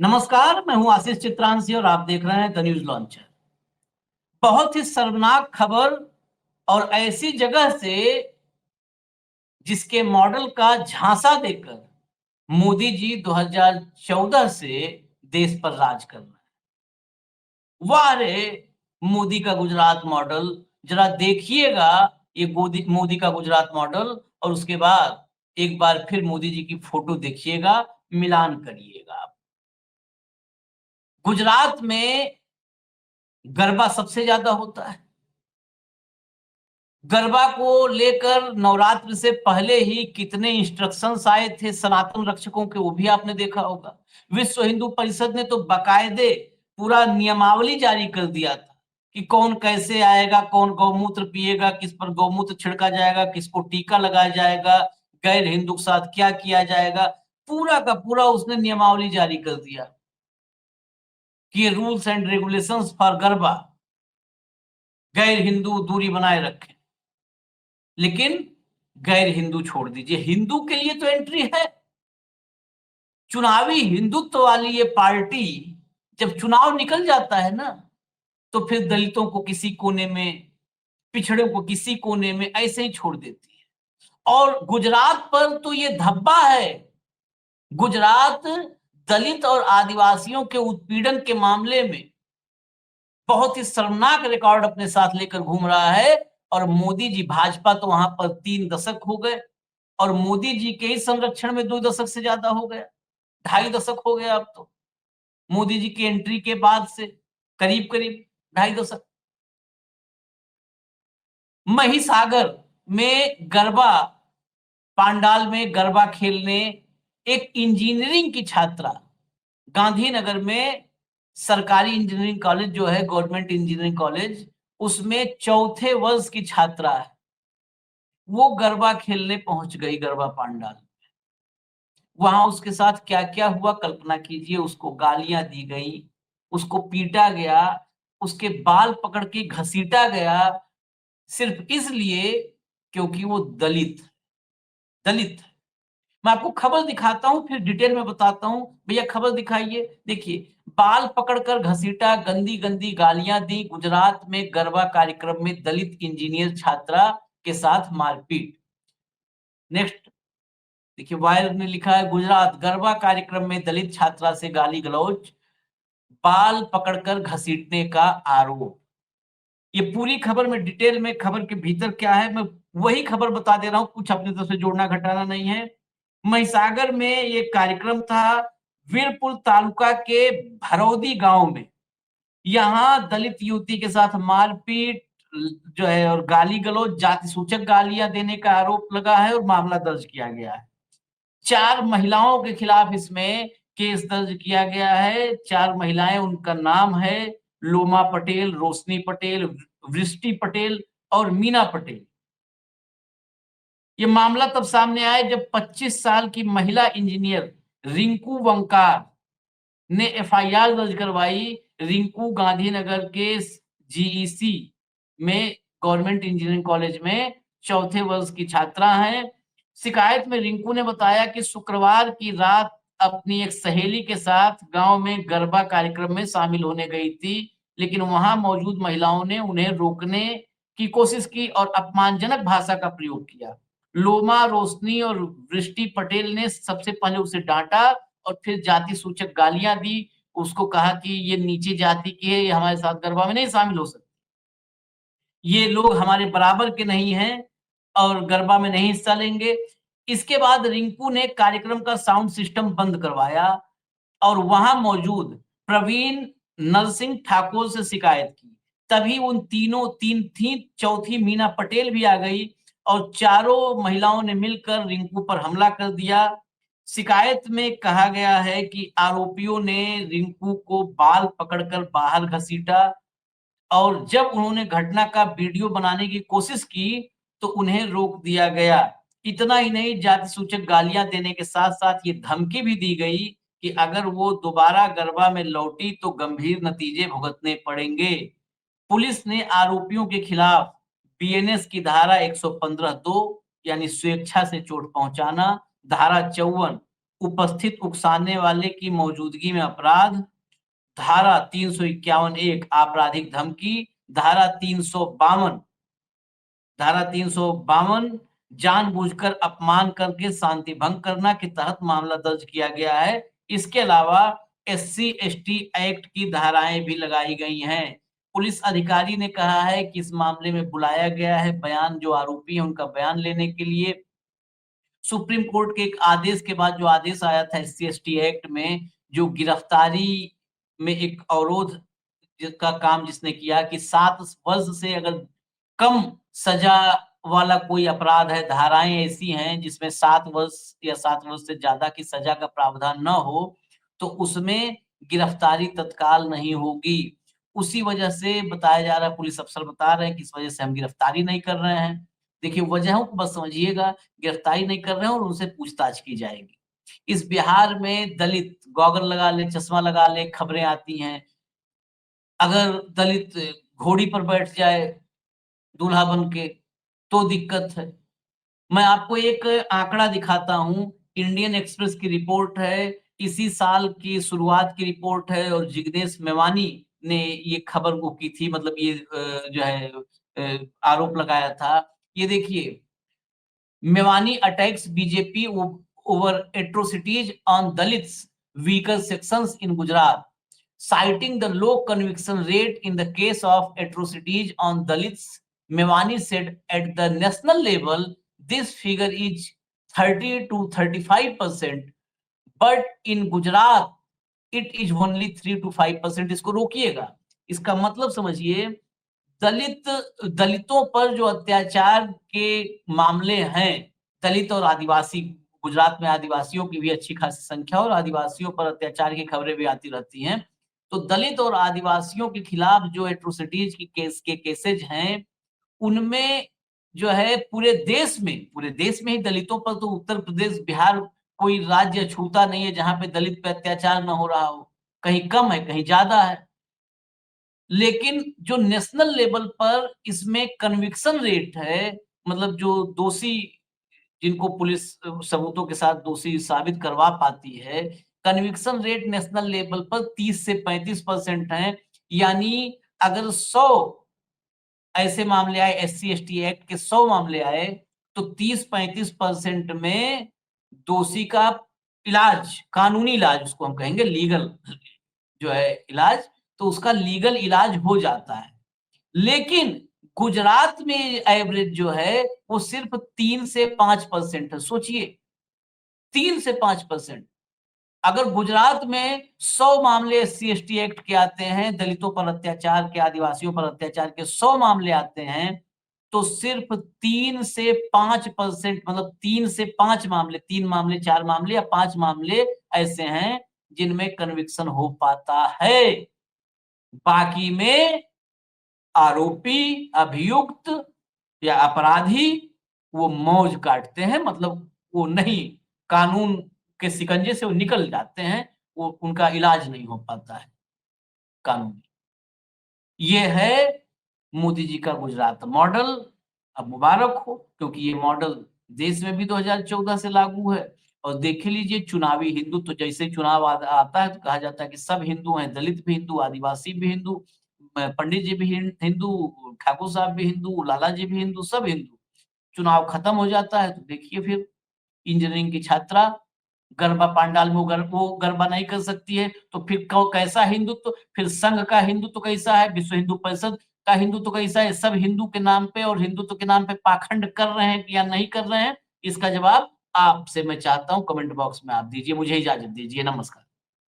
नमस्कार, मैं हूं आशीष चित्रांशी और आप देख रहे हैं द न्यूज लॉन्चर। बहुत ही शर्मनाक खबर और ऐसी जगह से जिसके मॉडल का झांसा देकर मोदी जी 2014 से देश पर राज कर रहे हैं। वाह रे मोदी का गुजरात मॉडल, जरा देखिएगा ये मोदी का गुजरात मॉडल और उसके बाद एक बार फिर मोदी जी की फोटो देखिएगा, मिलान करिएगा आप। गुजरात में गरबा सबसे ज्यादा होता है। गरबा को लेकर नवरात्र से पहले ही कितने इंस्ट्रक्शंस आए थे सनातन रक्षकों के, वो भी आपने देखा होगा। विश्व हिंदू परिषद ने तो बाकायदे पूरा नियमावली जारी कर दिया था कि कौन कैसे आएगा, कौन गौमूत्र पिएगा, किस पर गौमूत्र छिड़का जाएगा, किसको टीका लगाया जाएगा, गैर हिंदू के साथ क्या किया जाएगा। पूरा का पूरा उसने नियमावली जारी कर दिया कि ये rules and regulations for garba, गैर हिंदू दूरी बनाए रखें। लेकिन गैर हिंदू छोड़ दीजिए, हिंदू के लिए तो एंट्री है। चुनावी हिंदुत्व वाली ये पार्टी जब चुनाव निकल जाता है ना, तो फिर दलितों को किसी कोने में, पिछड़ों को किसी कोने में ऐसे ही छोड़ देती है। और गुजरात पर तो ये धब्बा है। गुजरात दलित और आदिवासियों के उत्पीड़न के मामले में बहुत ही शर्मनाक रिकॉर्ड अपने साथ लेकर घूम रहा है। और मोदी जी, भाजपा तो वहां पर 3 दशक हो गए और मोदी जी के ही संरक्षण में 2 दशक से ज्यादा हो गया, 2.5 दशक हो गया अब तो। मोदी जी की एंट्री के बाद से करीब करीब 2.5 दशक। महिसागर में गरबा पांडाल में गरबा खेलने एक इंजीनियरिंग की छात्रा, गांधीनगर में सरकारी इंजीनियरिंग कॉलेज जो है, गवर्नमेंट इंजीनियरिंग कॉलेज, उसमें चौथे वर्ष की छात्रा है, वो गरबा खेलने पहुंच गई गरबा पांडाल। वहां उसके साथ क्या-क्या हुआ कल्पना कीजिए। उसको गालियां दी गई, उसको पीटा गया, उसके बाल पकड़ के घसीटा गया, सिर्फ इसलिए क्योंकि वो दलित। मैं आपको खबर दिखाता हूँ, फिर डिटेल में बताता हूँ। भैया खबर दिखाइए। देखिए, बाल पकड़कर घसीटा, गंदी-गंदी गालियां दी, गुजरात में गरबा कार्यक्रम में दलित इंजीनियर छात्रा के साथ मारपीट। नेक्स्ट देखिए, वायर ने लिखा है गुजरात गरबा कार्यक्रम में दलित छात्रा से गाली गलौज, बाल पकड़कर घसीटने का आरोप। ये पूरी खबर में डिटेल में, खबर के भीतर क्या है मैं वही खबर बता दे रहा हूँ, कुछ अपनी तरफ से जोड़ना घटाना नहीं है। महिसागर में ये कार्यक्रम था, वीरपुर तालुका के भरौदी गांव में। यहाँ दलित युवती के साथ मारपीट जो है और गाली गलौज, जाति सूचक गालियां देने का आरोप लगा है और मामला दर्ज किया गया है। 4 महिलाओं के खिलाफ इसमें केस दर्ज किया गया है। 4 महिलाएं, उनका नाम है लोमा पटेल, रोशनी पटेल, वृष्टि पटेल और मीना पटेल। ये मामला तब सामने आया जब 25 साल की महिला इंजीनियर रिंकू वंकार ने एफआईआर दर्ज करवाई। रिंकू गांधीनगर के जीईसी में, गवर्नमेंट इंजीनियरिंग कॉलेज में चौथे वर्ष की छात्रा है। शिकायत में रिंकू ने बताया कि शुक्रवार की रात अपनी एक सहेली के साथ गांव में गरबा कार्यक्रम में शामिल होने गई थी, लेकिन वहां मौजूद महिलाओं ने उन्हें रोकने की कोशिश की और अपमानजनक भाषा का प्रयोग किया। लोमा, रोशनी और वृष्टि पटेल ने सबसे पहले उसे डांटा और फिर जाति सूचक गालियां दी। उसको कहा कि ये नीची जाति की है, ये हमारे साथ गरबा में नहीं शामिल हो सकती, ये लोग हमारे बराबर के नहीं हैं और गरबा में नहीं हिस्सा लेंगे। इसके बाद रिंकू ने कार्यक्रम का साउंड सिस्टम बंद करवाया और वहां मौजूद प्रवीण नरसिंह ठाकुर से शिकायत की। तभी उन तीनों, तीन थी, चौथी मीना पटेल भी आ गई और चारों महिलाओं ने मिलकर रिंकू पर हमला कर दिया। शिकायत में कहा गया है कि आरोपियों ने रिंकू को बाल पकड़कर बाहर घसीटा और जब उन्होंने घटना का वीडियो बनाने की कोशिश की, तो उन्हें रोक दिया गया। इतना ही नहीं, जाति सूचक गालियां देने के साथ-साथ ये धमकी भी दी गई कि अगर वो दोबारा गरबा में लौटी तो गंभीर नतीजे भुगतने पड़ेंगे। पुलिस ने आरोपियों के खिलाफ बीएनएस की धारा 115(2) यानी स्वेच्छा से चोट पहुंचाना, धारा 54 उपस्थित उकसाने वाले की मौजूदगी में अपराध, धारा 351 आपराधिक धमकी, धारा 352 जानबूझकर अपमान करके शांति भंग करना के तहत मामला दर्ज किया गया है। इसके अलावा एससी एसटी एक्ट की धाराएं भी लगाई गई हैं। पुलिस अधिकारी ने कहा है कि इस मामले में बुलाया गया है बयान, जो आरोपी है उनका बयान लेने के लिए। सुप्रीम कोर्ट के एक आदेश के बाद जो आदेश आया था एससी एसटी एक्ट में, जो गिरफ्तारी में एक अवरोध का काम जिसने किया कि 7 वर्ष से अगर कम सजा वाला कोई अपराध है, धाराएं ऐसी हैं जिसमें 7 वर्ष या 7 वर्ष से ज्यादा की सजा का प्रावधान न हो, तो उसमें गिरफ्तारी तत्काल नहीं होगी। उसी वजह से बताया जा रहा है, पुलिस अफसर बता रहे हैं कि इस वजह से हम गिरफ्तारी नहीं कर रहे हैं। देखिए वजहों को बस समझिएगा, गिरफ्तारी नहीं कर रहे हैं और उनसे पूछताछ की जाएगी। इस बिहार में दलित गॉगल लगा ले, चश्मा लगा ले, खबरें आती हैं। अगर दलित घोड़ी पर बैठ जाए दूल्हा बन के तो दिक्कत है। मैं आपको एक आंकड़ा दिखाता हूँ, इंडियन एक्सप्रेस की रिपोर्ट है, इसी साल की शुरुआत की रिपोर्ट है और जिग्नेश मेवानी ने ये खबर को की थी, मतलब ये जो है आरोप लगाया था। ये देखिए, Mevani attacks BJP over atrocities on Dalits weaker sections in Gujarat, citing the low conviction rate in the case of atrocities on Dalits. Mewani said at the national level, this figure is 30 to 35%, but in Gujarat, it is only 3 to 5%. इसको रोकिएगा, इसका मतलब समझिए, दलितों पर जो अत्याचार के मामले हैं, दलित और आदिवासी, गुजरात में आदिवासियों की भी अच्छी खासी संख्या और आदिवासियों पर अत्याचार की खबरें भी आती रहती हैं। तो दलित और आदिवासियों के खिलाफ जो एट्रोसिटीज की केसेज हैं, उनमें जो है पूरे देश में ही दलितों पर, तो उत्तर प्रदेश, बिहार कोई राज्य छूता नहीं है जहां पे दलित पे अत्याचार न हो रहा हो। कहीं कम है, कहीं ज्यादा है। लेकिन जो नेशनल लेवल पर इसमें कन्विक्शन रेट है, मतलब जो दोषी, जिनको पुलिस सबूतों के साथ दोषी साबित करवा पाती है, कन्विक्शन रेट नेशनल लेवल पर 30 से 35% है। यानी अगर 100 ऐसे मामले आए, एससी एसटी एक्ट के 100 मामले आए, तो 30-35% में दोषी का इलाज, कानूनी इलाज उसको हम कहेंगे, लीगल जो है इलाज, तो उसका लीगल इलाज हो जाता है। लेकिन गुजरात में एवरेज जो है वो सिर्फ 3 से 5% है। सोचिए, 3 से 5%। अगर गुजरात में 100 मामले एससी एसटी एक्ट के आते हैं, दलितों पर अत्याचार के, आदिवासियों पर अत्याचार के 100 मामले आते हैं, तो सिर्फ 3 से 5%, मतलब 3 से 5 मामले, 3 मामले, 4 मामले या 5 मामले ऐसे हैं जिनमें कन्विक्शन हो पाता है। बाकी में आरोपी, अभियुक्त या अपराधी वो मौज काटते हैं, मतलब वो नहीं, कानून के शिकंजे से वो निकल जाते हैं, वो उनका इलाज नहीं हो पाता है कानूनी। ये है मोदी जी का गुजरात मॉडल। अब मुबारक हो, क्योंकि ये मॉडल देश में भी 2014 से लागू है। और देख लीजिए, चुनावी हिंदू, तो जैसे चुनाव आता है तो कहा जाता है कि सब हिंदू हैं, दलित भी हिंदू, आदिवासी भी हिंदू, पंडित जी भी हिंदू, ठाकुर साहब भी हिंदू, लाला जी भी हिंदू, सब हिंदू। चुनाव खत्म हो जाता है तो देखिए फिर इंजीनियरिंग की छात्रा गरबा पंडाल में वो गरबा नहीं कर सकती है, तो फिर कैसा हिंदुत्व, फिर संघ का हिंदुत्व कैसा है, विश्व हिंदू परिषद का हिंदुत्व कैसा है? सब हिंदू के नाम पे और हिंदुत्व के नाम पे पाखंड कर रहे हैं या नहीं कर रहे हैं? इसका जवाब आपसे मैं चाहता हूं कमेंट बॉक्स में आप दीजिए। मुझे इजाजत दीजिए, नमस्कार।